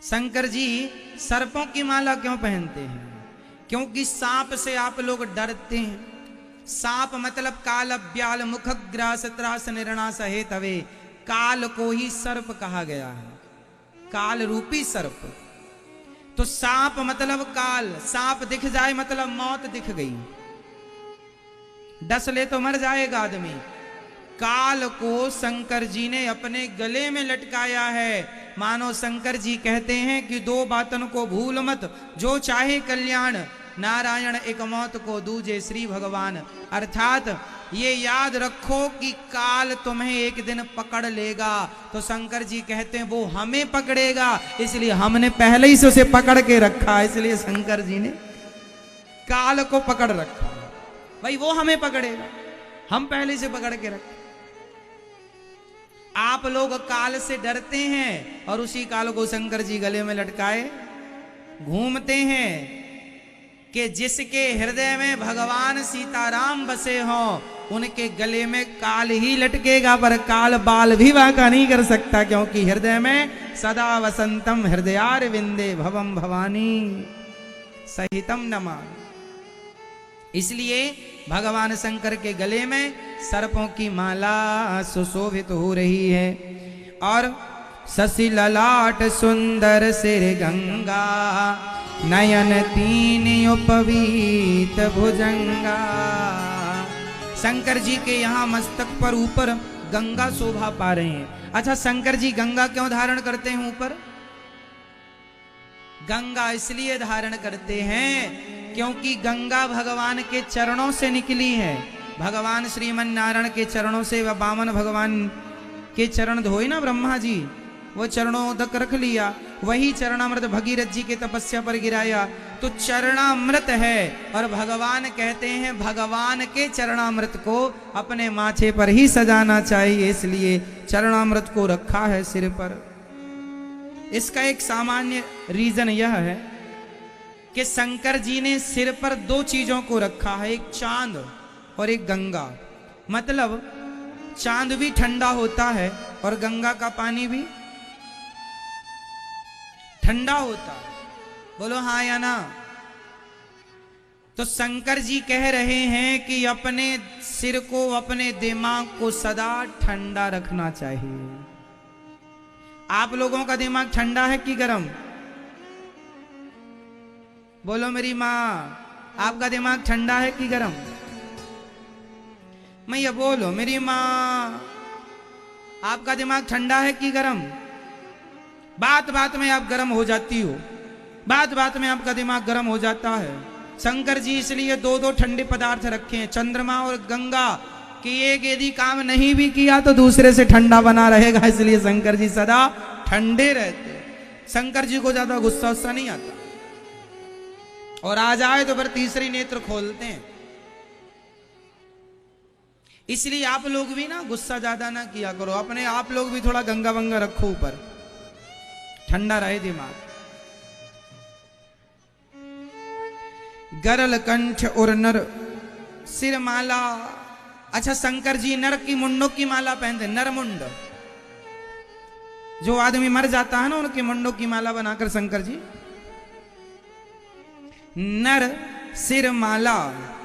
शंकर जी सर्पों की माला क्यों पहनते हैं? क्योंकि सांप से आप लोग डरते हैं। सांप मतलब काल ब्याल मुख ग्रास त्रास निर्णास हेतवे, काल को ही सर्प कहा गया है, काल रूपी सर्प। तो सांप मतलब काल, सांप दिख जाए मतलब मौत दिख गई, डस ले तो मर जाएगा आदमी। काल को शंकर जी ने अपने गले में लटकाया है। मानो शंकर जी कहते हैं कि दो बातन को भूल मत, जो चाहे कल्याण, नारायण एक मौत को दूजे श्री भगवान। अर्थात ये याद रखो कि काल तुम्हें एक दिन पकड़ लेगा। तो शंकर जी कहते हैं वो हमें पकड़ेगा, इसलिए हमने पहले ही से उसे पकड़ के रखा, इसलिए शंकर जी ने काल को पकड़ रखा। भाई वो हमें पकड़ेगा, हम पहले से पकड़ के रखे। आप लोग काल से डरते हैं और उसी काल को शंकर जी गले में लटकाए घूमते हैं कि जिसके हृदय में भगवान सीताराम बसे हों उनके गले में काल ही लटकेगा, पर काल बाल भी वाका नहीं कर सकता, क्योंकि हृदय में सदा वसंतम हृदयार विंदे भवम भवानी सहितम नमा। इसलिए भगवान शंकर के गले में सर्पों की माला सुशोभित हो रही है। और शशि ललाट सुंदर सिर गंगा, नयन तीन उपवीत भुजंगा। शंकर जी के यहाँ मस्तक पर ऊपर गंगा शोभा पा रहे हैं। अच्छा, शंकर जी गंगा क्यों धारण करते हैं ऊपर? गंगा इसलिए धारण करते हैं क्योंकि गंगा भगवान के चरणों से निकली है। भगवान श्रीमन नारायण के चरणों से, व वामन भगवान के चरण धोए ना ब्रह्मा जी, वो चरणों तक रख लिया, वही चरणामृत भगीरथ जी के तपस्या पर गिराया, तो चरणामृत है। और भगवान कहते हैं भगवान के चरणामृत को अपने माथे पर ही सजाना चाहिए, इसलिए चरणामृत को रखा है सिर पर। इसका एक सामान्य रीजन यह है कि शंकर जी ने सिर पर दो चीजों को रखा है, एक चांद और एक गंगा। मतलब चांद भी ठंडा होता है और गंगा का पानी भी ठंडा होता है। बोलो हाँ या ना? तो शंकर जी कह रहे हैं कि अपने सिर को, अपने दिमाग को सदा ठंडा रखना चाहिए। आप लोगों का दिमाग ठंडा है कि गर्म? बोलो मेरी माँ, आपका दिमाग ठंडा है कि गर्म? मैया बोलो मेरी माँ, आपका दिमाग ठंडा है कि गर्म? बात बात में आप गर्म हो जाती हो, बात बात में आपका दिमाग गर्म हो जाता है। शंकर जी इसलिए दो दो ठंडे पदार्थ रखे हैं, चंद्रमा और गंगा, कि एक यदि काम नहीं भी किया तो दूसरे से ठंडा बना रहेगा, इसलिए शंकर जी सदा ठंडे रहते। शंकर जी को ज्यादा गुस्सा उस्सा नहीं आता, और आ जाए तो फिर तीसरी नेत्र खोलते हैं। इसलिए आप लोग भी ना गुस्सा ज्यादा ना किया करो, अपने आप लोग भी थोड़ा गंगा वंगा रखो ऊपर, ठंडा रहे दिमाग। गरल कंठ और नर सिर माला। अच्छा, शंकर जी नर की मुंडों की माला पहनते, नर मुंड, जो आदमी मर जाता है ना उनके मुंडों की माला बनाकर शंकर जी नर सिर माला,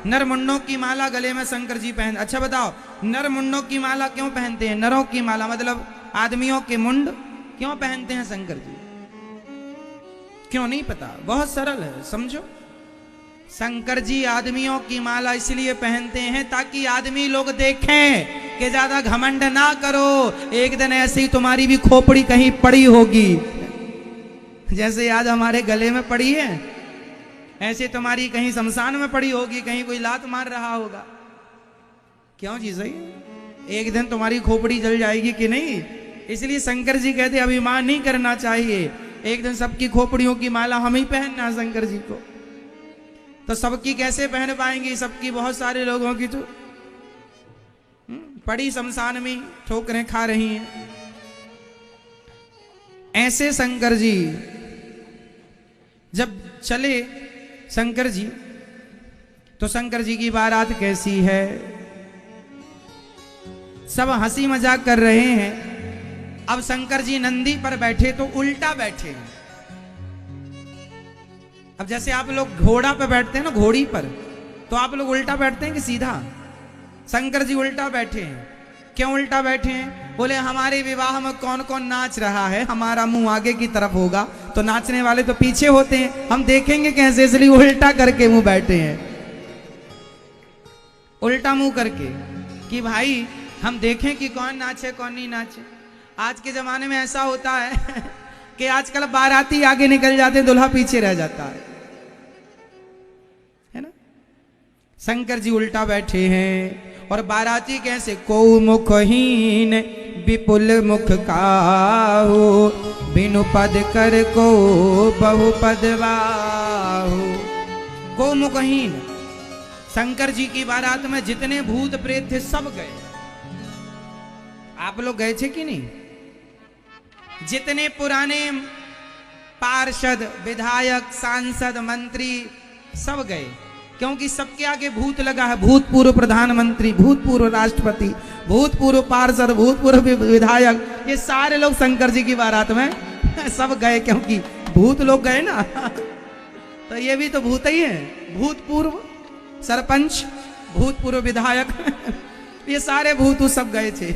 नर मुंडों की माला गले में शंकर जी पहन। अच्छा बताओ, नर मुंडों की माला क्यों पहनते हैं? नरों की माला मतलब आदमियों के मुंड क्यों पहनते हैं शंकर जी? क्यों नहीं पता? बहुत सरल है, समझो। शंकर जी आदमियों की माला इसलिए पहनते हैं ताकि आदमी लोग देखें कि ज्यादा घमंड ना करो, एक दिन ऐसी तुम्हारी भी खोपड़ी कहीं पड़ी होगी, जैसे आज हमारे गले में पड़ी है, ऐसे तुम्हारी कहीं शमशान में पड़ी होगी, कहीं कोई लात मार रहा होगा। क्यों जी? सही, एक दिन तुम्हारी खोपड़ी जल जाएगी कि नहीं? इसलिए शंकर जी कहते अभिमान नहीं करना चाहिए, एक दिन सबकी खोपड़ियों की माला हम ही पहनना शंकर जी को। तो सबकी कैसे पहन पाएंगे? सबकी बहुत सारे लोगों की तो पड़ी शमशान में ठोकरें खा रही हैं। ऐसे शंकर जी जब चले, शंकर जी तो शंकर जी की बारात कैसी है, सब हंसी मजाक कर रहे हैं। अब शंकर जी नंदी पर बैठे तो उल्टा बैठे, अब जैसे आप लोग घोड़ा पे बैठते हैं ना, घोड़ी पर, तो आप लोग उल्टा बैठते हैं कि सीधा? शंकर जी उल्टा बैठे हैं। क्यों उल्टा बैठे हैं? बोले हमारे विवाह में कौन कौन नाच रहा है, हमारा मुंह आगे की तरफ होगा तो नाचने वाले तो पीछे होते हैं, हम देखेंगे कैसे, इसलिए उल्टा करके मुंह बैठे हैं। उल्टा मुंह करके कि भाई हम देखें कि कौन नाचे कौन नहीं नाचे। आज के जमाने में ऐसा होता है कि आजकल बाराती आगे निकल जाते हैं, दुल्हा पीछे रह जाता है ना। शंकर जी उल्टा बैठे हैं और बाराती कैसे? को मुखहीन विपुल मुख काहू, बिनु पद कर को बहु पद बाहु। को मुखहीन, शंकर जी की बारात में जितने भूत प्रेत थे सब गए। आप लोग गए थे कि नहीं? जितने पुराने पार्षद, विधायक, सांसद, मंत्री सब गए, क्योंकि सबके आगे भूत लगा है। भूतपूर्व प्रधानमंत्री, भूतपूर्व राष्ट्रपति, भूतपूर्व पार्षद, भूतपूर्व विधायक, ये सारे लोग शंकर जी की बारात में सब गए, क्योंकि भूत लोग गए ना तो ये भी तो भूत ही है। भूतपूर्व सरपंच, भूतपूर्व विधायक ये सारे भूत सब गए थे।